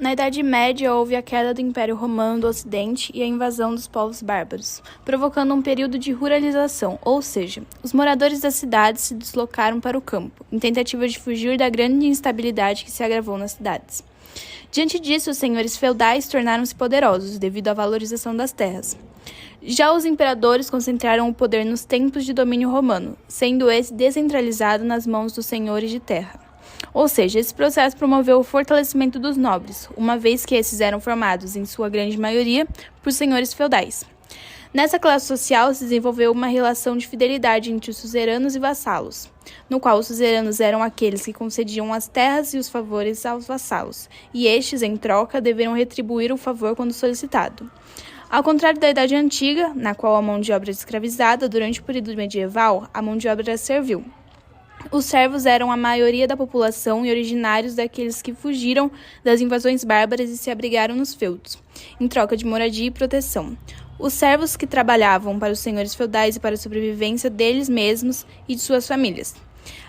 Na Idade Média, houve a queda do Império Romano do Ocidente e a invasão dos povos bárbaros, provocando um período de ruralização, ou seja, os moradores das cidades se deslocaram para o campo, em tentativa de fugir da grande instabilidade que se agravou nas cidades. Diante disso, os senhores feudais tornaram-se poderosos devido à valorização das terras. Já os imperadores concentraram o poder nos tempos de domínio romano, sendo esse descentralizado nas mãos dos senhores de terra. Ou seja, esse processo promoveu o fortalecimento dos nobres, uma vez que esses eram formados, em sua grande maioria, por senhores feudais. Nessa classe social se desenvolveu uma relação de fidelidade entre os suzeranos e vassalos, no qual os suzeranos eram aqueles que concediam as terras e os favores aos vassalos, e estes, em troca, deveriam retribuir o favor quando solicitado. Ao contrário da Idade Antiga, na qual a mão de obra era escravizada, durante o período medieval, a mão de obra era servil. Os servos eram a maioria da população e originários daqueles que fugiram das invasões bárbaras e se abrigaram nos feudos, em troca de moradia e proteção. Os servos que trabalhavam para os senhores feudais e para a sobrevivência deles mesmos e de suas famílias.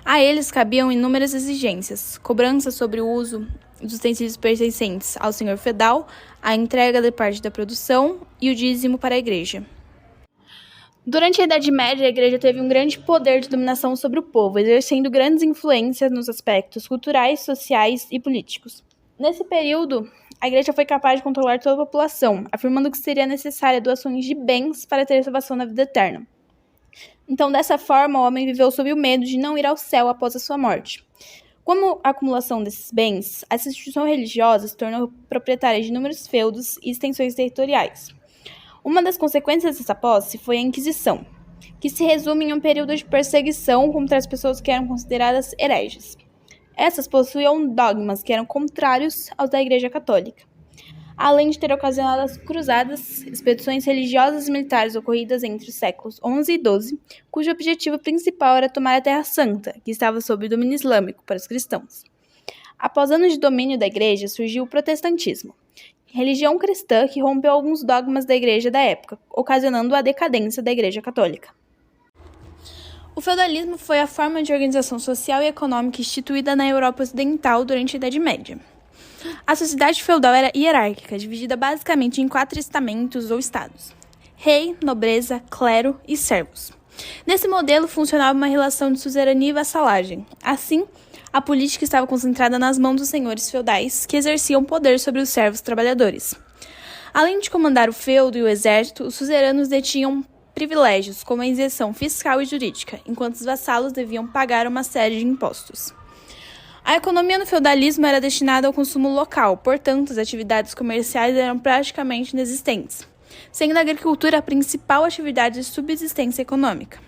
A eles cabiam inúmeras exigências, cobranças sobre o uso dos utensílios pertencentes ao senhor feudal, a entrega de parte da produção e o dízimo para a igreja. Durante a Idade Média, a Igreja teve um grande poder de dominação sobre o povo, exercendo grandes influências nos aspectos culturais, sociais e políticos. Nesse período, a Igreja foi capaz de controlar toda a população, afirmando que seria necessária doações de bens para ter salvação na vida eterna. Então, dessa forma, o homem viveu sob o medo de não ir ao céu após a sua morte. Como a acumulação desses bens, essa instituição religiosa se tornou proprietária de inúmeros feudos e extensões territoriais. Uma das consequências dessa posse foi a Inquisição, que se resume em um período de perseguição contra as pessoas que eram consideradas hereges. Essas possuíam dogmas que eram contrários aos da Igreja Católica, além de ter ocasionado as cruzadas, expedições religiosas e militares ocorridas entre os séculos XI e XII, cujo objetivo principal era tomar a Terra Santa, que estava sob o domínio islâmico para os cristãos. Após anos de domínio da Igreja, surgiu o protestantismo, religião cristã que rompeu alguns dogmas da Igreja da época, ocasionando a decadência da Igreja Católica. O feudalismo foi a forma de organização social e econômica instituída na Europa Ocidental durante a Idade Média. A sociedade feudal era hierárquica, dividida basicamente em 4 estamentos ou estados: rei, nobreza, clero e servos. Nesse modelo funcionava uma relação de suzerania e vassalagem. Assim, a política estava concentrada nas mãos dos senhores feudais, que exerciam poder sobre os servos trabalhadores. Além de comandar o feudo e o exército, os suzeranos detinham privilégios, como a isenção fiscal e jurídica, enquanto os vassalos deviam pagar uma série de impostos. A economia no feudalismo era destinada ao consumo local, portanto, as atividades comerciais eram praticamente inexistentes, sendo a agricultura a principal atividade de subsistência econômica.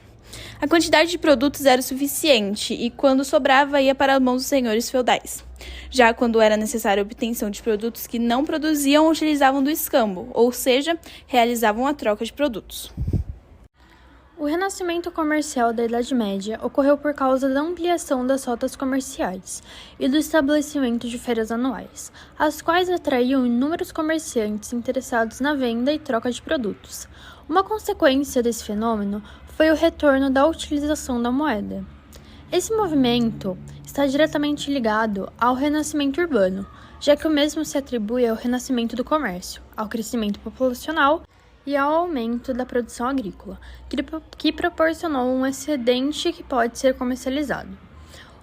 A quantidade de produtos era suficiente e, quando sobrava, ia para as mãos dos senhores feudais. Já quando era necessária a obtenção de produtos que não produziam, utilizavam do escambo, ou seja, realizavam a troca de produtos. O renascimento comercial da Idade Média ocorreu por causa da ampliação das rotas comerciais e do estabelecimento de feiras anuais, as quais atraíam inúmeros comerciantes interessados na venda e troca de produtos. Uma consequência desse fenômeno foi o retorno da utilização da moeda. Esse movimento está diretamente ligado ao renascimento urbano, já que o mesmo se atribui ao renascimento do comércio, ao crescimento populacional e ao aumento da produção agrícola, que proporcionou um excedente que pode ser comercializado.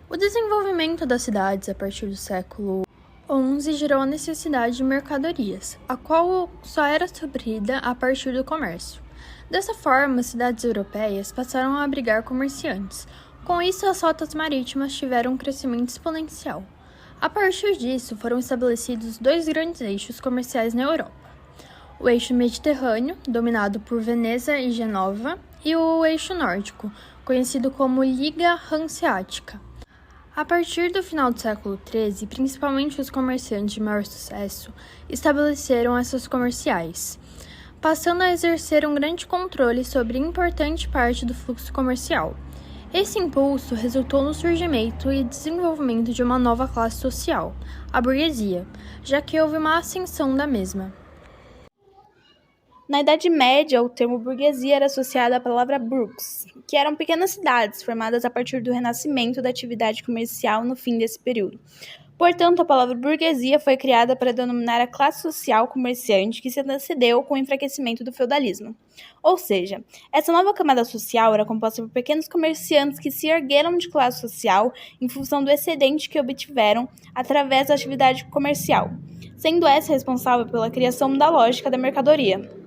O desenvolvimento das cidades a partir do século XI gerou a necessidade de mercadorias, a qual só era suprida a partir do comércio. Dessa forma, as cidades europeias passaram a abrigar comerciantes. Com isso, as rotas marítimas tiveram um crescimento exponencial. A partir disso, foram estabelecidos 2 grandes eixos comerciais na Europa: o eixo mediterrâneo, dominado por Veneza e Genova, e o eixo nórdico, conhecido como Liga Hanseática. A partir do final do século XIII, principalmente os comerciantes de maior sucesso estabeleceram essas comerciais, passando a exercer um grande controle sobre importante parte do fluxo comercial. Esse impulso resultou no surgimento e desenvolvimento de uma nova classe social, a burguesia, já que houve uma ascensão da mesma. Na Idade Média, o termo burguesia era associado à palavra burgs, que eram pequenas cidades formadas a partir do renascimento da atividade comercial no fim desse período. Portanto, a palavra burguesia foi criada para denominar a classe social comerciante que se antecedeu com o enfraquecimento do feudalismo. Ou seja, essa nova camada social era composta por pequenos comerciantes que se ergueram de classe social em função do excedente que obtiveram através da atividade comercial, sendo essa responsável pela criação da lógica da mercadoria.